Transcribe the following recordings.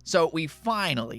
So we finally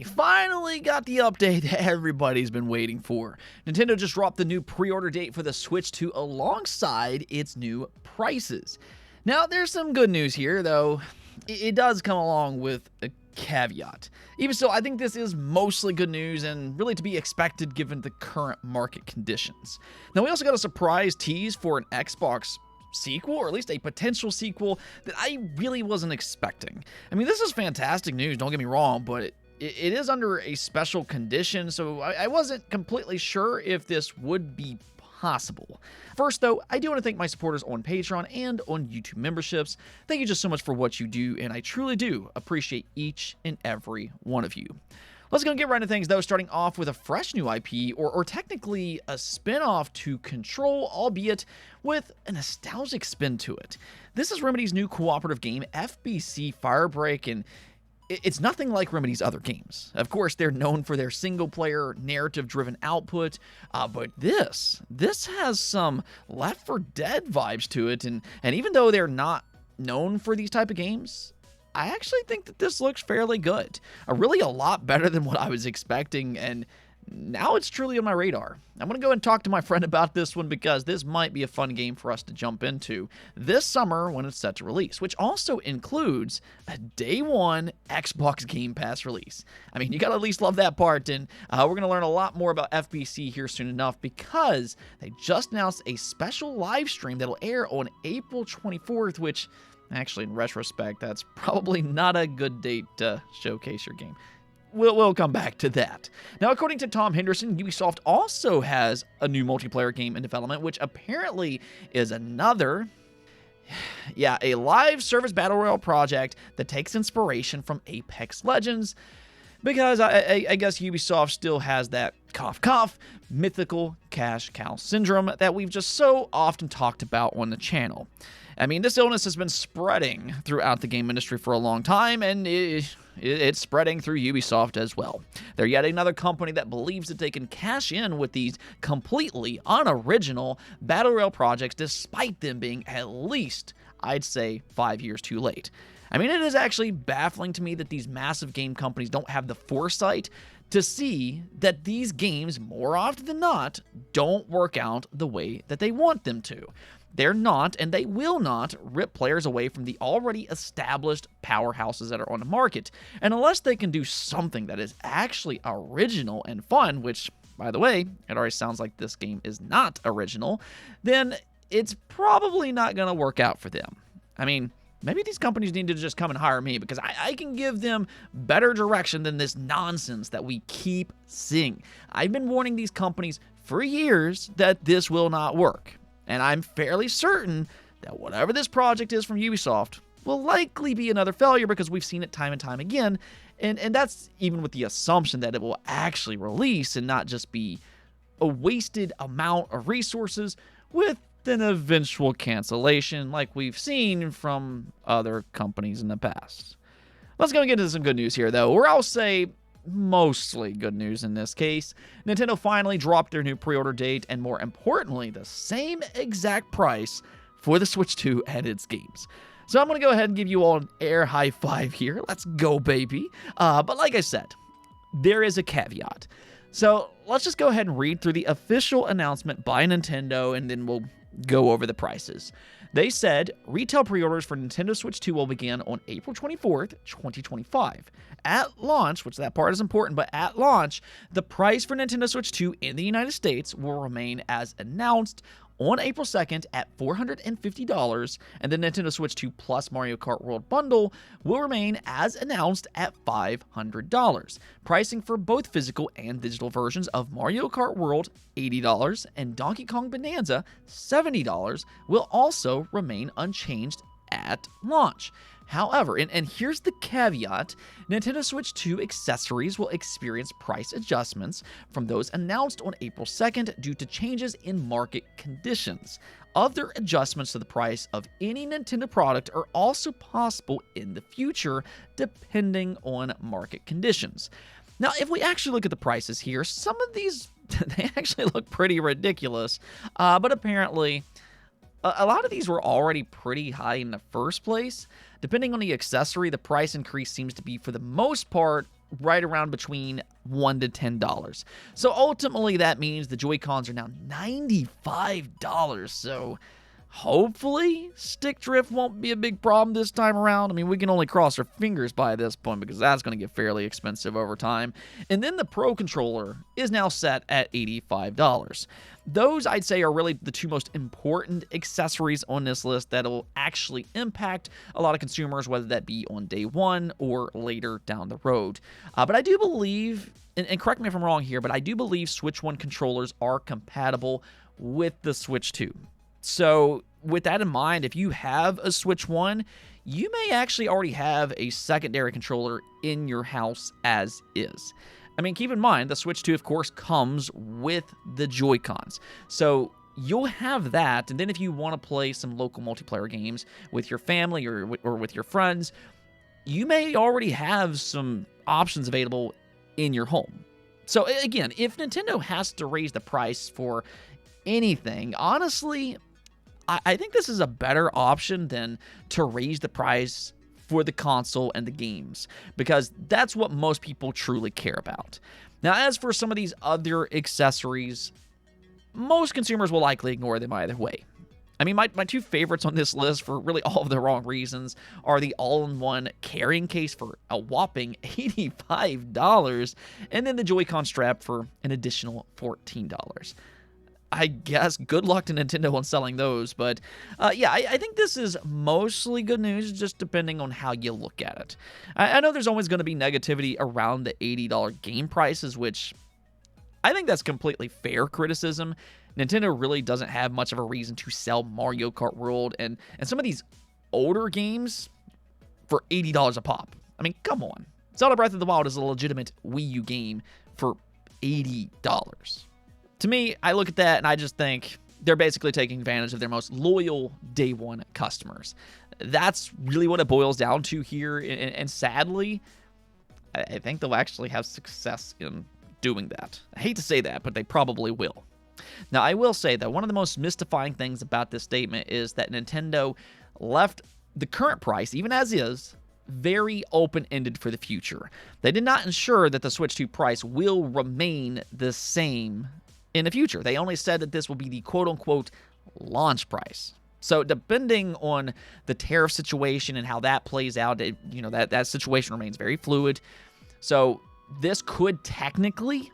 got the update that everybody's been waiting for. Nintendo just dropped the new pre-order date for the Switch 2 alongside its new prices. Now, there's some good news here, though. It does come along with a caveat. Even so, I think this is mostly good news and really to be expected given the current market conditions. Now, we also got a surprise tease for an Xbox sequel, or at least a potential sequel, that I really wasn't expecting. I mean, this is fantastic news, don't get me wrong, but it is under a special condition, so I wasn't completely sure if this would be possible. First, though, I do want to thank my supporters on Patreon and on YouTube memberships. Thank you just so much for what you do, and I truly do appreciate each and every one of you. Let's go and get right into things, though, starting off with a fresh new IP, or technically a spin-off to Control, albeit with a nostalgic spin to it. This is Remedy's new cooperative game, FBC Firebreak, and it's nothing like Remedy's other games. Of course, they're known for their single-player, narrative-driven output, but this has some Left 4 Dead vibes to it, and even though they're not known for these type of games, I actually think that this looks fairly good. Really a lot better than what I was expecting, and now it's truly on my radar. I'm going to go and talk to my friend about this one because this might be a fun game for us to jump into this summer when it's set to release, which also includes a day one Xbox Game Pass release. I mean, you got to at least love that part, and we're going to learn a lot more about FBC here soon enough because they just announced a special live stream that'll air on April 24th, which actually, in retrospect, that's probably not a good date to showcase your game. We'll come back to that. Now, according to Tom Henderson, Ubisoft also has a new multiplayer game in development, which apparently is another, a live service battle royale project that takes inspiration from Apex Legends, because I guess Ubisoft still has that cough cough mythical cash cow syndrome that we've just so often talked about on the channel. I mean, this illness has been spreading throughout the game industry for a long time, and it's spreading through Ubisoft as well. They're yet another company that believes that they can cash in with these completely unoriginal Battle Royale projects despite them being at least, I'd say, 5 years too late. I mean, it is actually baffling to me that these massive game companies don't have the foresight to see that these games, more often than not, don't work out the way that they want them to. They're not, and they will not, rip players away from the already established powerhouses that are on the market. And unless they can do something that is actually original and fun, which, by the way, it already sounds like this game is not original, then it's probably not going to work out for them. I mean, maybe these companies need to just come and hire me because I can give them better direction than this nonsense that we keep seeing. I've been warning these companies for years that this will not work. And I'm fairly certain that whatever this project is from Ubisoft will likely be another failure because we've seen it time and time again. And that's even with the assumption that it will actually release and not just be a wasted amount of resources with an eventual cancellation like we've seen from other companies in the past. Let's go and get into some good news here, though, or I'll say mostly good news in this case. Nintendo finally dropped their new pre-order date and, more importantly, the same exact price for the Switch 2 and its games. So I'm going to go ahead and give you all an air high five here. Let's go, baby. But like I said, there is a caveat. So let's just go ahead and read through the official announcement by Nintendo, and then we'll go over the prices. They said retail pre-orders for Nintendo Switch 2 will begin on April 24th, 2025. At launch, which that part is important, but at launch, the price for Nintendo Switch 2 in the United States will remain as announced on April 2nd at $450, and the Nintendo Switch 2 Plus Mario Kart World Bundle will remain as announced at $500. Pricing for both physical and digital versions of Mario Kart World, $80, and Donkey Kong Bonanza, $70, will also remain unchanged at launch. However, and here's the caveat, Nintendo Switch 2 accessories will experience price adjustments from those announced on April 2nd due to changes in market conditions. Other adjustments to the price of any Nintendo product are also possible in the future, depending on market conditions. Now, if we actually look at the prices here, some of these, they actually look pretty ridiculous, but apparently A lot of these were already pretty high in the first place. Depending on the accessory, the price increase seems to be, for the most part, right around between $1 to $10. So ultimately, that means the Joy-Cons are now $95. So hopefully, stick drift won't be a big problem this time around. I mean, we can only cross our fingers by this point because that's going to get fairly expensive over time. And then the Pro Controller is now set at $85. Those, I'd say, are really the two most important accessories on this list that'll actually impact a lot of consumers, whether that be on day one or later down the road. But I do believe, and correct me if I'm wrong here, but I do believe Switch 1 controllers are compatible with the Switch 2. So with that in mind, if you have a Switch 1, you may actually already have a secondary controller in your house as is. I mean, keep in mind, the Switch 2, of course, comes with the Joy-Cons. So you'll have that, and then if you want to play some local multiplayer games with your family or with your friends, you may already have some options available in your home. So again, if Nintendo has to raise the price for anything, honestly, I think this is a better option than to raise the price for the console and the games, because that's what most people truly care about. Now, as for some of these other accessories, most consumers will likely ignore them either way. I mean, my two favorites on this list, for really all of the wrong reasons, are the all-in-one carrying case for a whopping $85, and then the Joy-Con strap for an additional $14. I guess good luck to Nintendo on selling those, but yeah, I think this is mostly good news, just depending on how you look at it. I know there's always going to be negativity around the $80 game prices, which I think that's completely fair criticism. Nintendo really doesn't have much of a reason to sell Mario Kart World and some of these older games for $80 a pop. I mean, come on. Zelda Breath of the Wild is a legitimate Wii U game for $80. To me, I look at that and I just think they're basically taking advantage of their most loyal day one customers. That's really what it boils down to here. And sadly, I think they'll actually have success in doing that. I hate to say that, but they probably will. Now, I will say that one of the most mystifying things about this statement is that Nintendo left the current price, even as is, very open-ended for the future. They did not ensure that the Switch 2 price will remain the same in the future. They only said that this will be the quote-unquote launch price. So depending on the tariff situation and how that plays out, that situation remains very fluid. So this could technically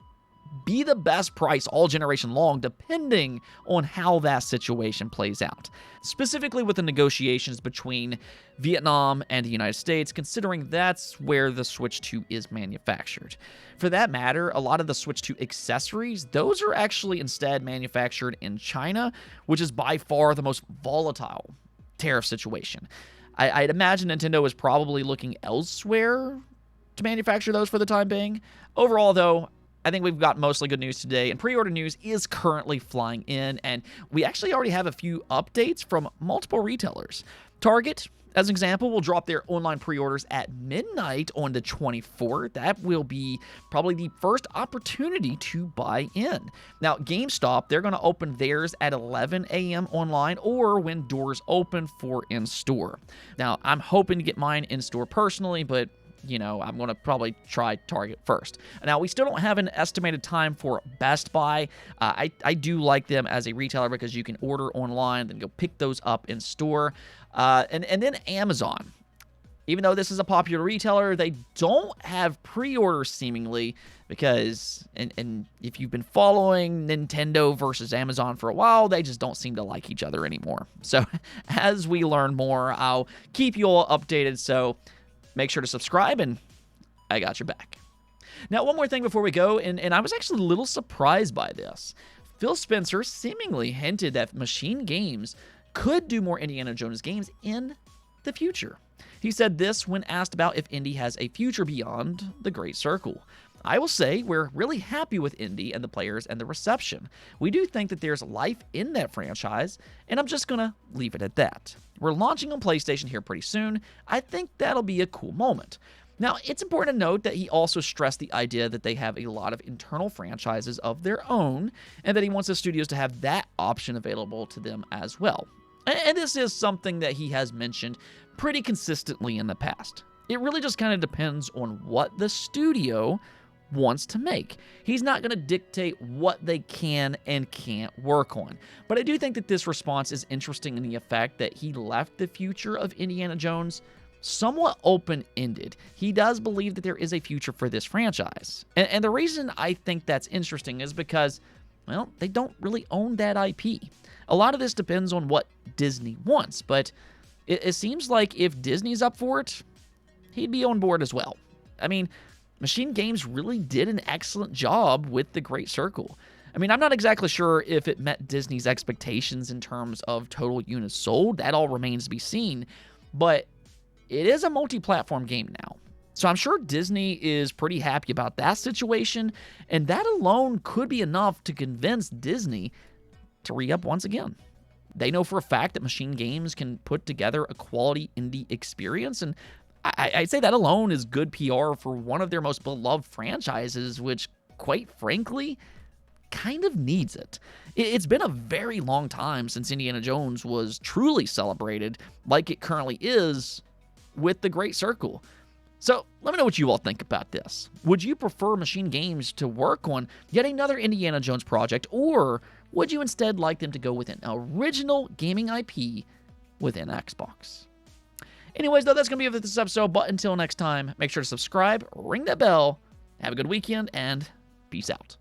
be the best price all generation long, depending on how that situation plays out. Specifically with the negotiations between Vietnam and the United States, considering that's where the Switch 2 is manufactured. For that matter, a lot of the Switch 2 accessories, those are actually instead manufactured in China, which is by far the most volatile tariff situation. I'd imagine Nintendo is probably looking elsewhere to manufacture those for the time being. Overall, though, I think we've got mostly good news today, and pre-order news is currently flying in, and we actually already have a few updates from multiple retailers. Target, as an example, will drop their online pre-orders at midnight on the 24th. That will be probably the first opportunity to buy in. Now, GameStop, they're going to open theirs at 11 a.m. online or when doors open for in-store. Now, I'm hoping to get mine in-store personally, but I'm going to probably try Target first. Now, we still don't have an estimated time for Best Buy. I do like them as a retailer because you can order online, then go pick those up in store. And then Amazon. Even though this is a popular retailer, they don't have pre-orders seemingly because, and if you've been following Nintendo versus Amazon for a while, they just don't seem to like each other anymore. So as we learn more, I'll keep you all updated. So make sure to subscribe, and I got your back. Now, one more thing before we go, and I was actually a little surprised by this. Phil Spencer seemingly hinted that Machine Games could do more Indiana Jones games in the future. He said this when asked about if Indy has a future beyond the Great Circle. I will say we're really happy with Indy and the players and the reception. We do think that there's life in that franchise, and I'm just going to leave it at that. We're launching on PlayStation here pretty soon. I think that'll be a cool moment. Now, it's important to note that he also stressed the idea that they have a lot of internal franchises of their own, and that he wants the studios to have that option available to them as well. And this is something that he has mentioned pretty consistently in the past. It really just kind of depends on what the studio wants to make. He's not going to dictate what they can and can't work on. But I do think that this response is interesting in the effect that he left the future of Indiana Jones somewhat open-ended. He does believe that there is a future for this franchise. And the reason I think that's interesting is because, well, they don't really own that IP. A lot of this depends on what Disney wants, but it seems like if Disney's up for it, he'd be on board as well. I mean, Machine Games really did an excellent job with The Great Circle. I mean, I'm not exactly sure if it met Disney's expectations in terms of total units sold. That all remains to be seen. But it is a multi-platform game now. So I'm sure Disney is pretty happy about that situation. And that alone could be enough to convince Disney to re-up once again. They know for a fact that Machine Games can put together a quality indie experience, and I'd say that alone is good PR for one of their most beloved franchises, which, quite frankly, kind of needs it. It's been a very long time since Indiana Jones was truly celebrated like it currently is with The Great Circle. So let me know what you all think about this. Would you prefer Machine Games to work on yet another Indiana Jones project, or would you instead like them to go with an original gaming IP within Xbox? Anyways, though, that's going to be it for this episode. But until next time, make sure to subscribe, ring that bell, have a good weekend, and peace out.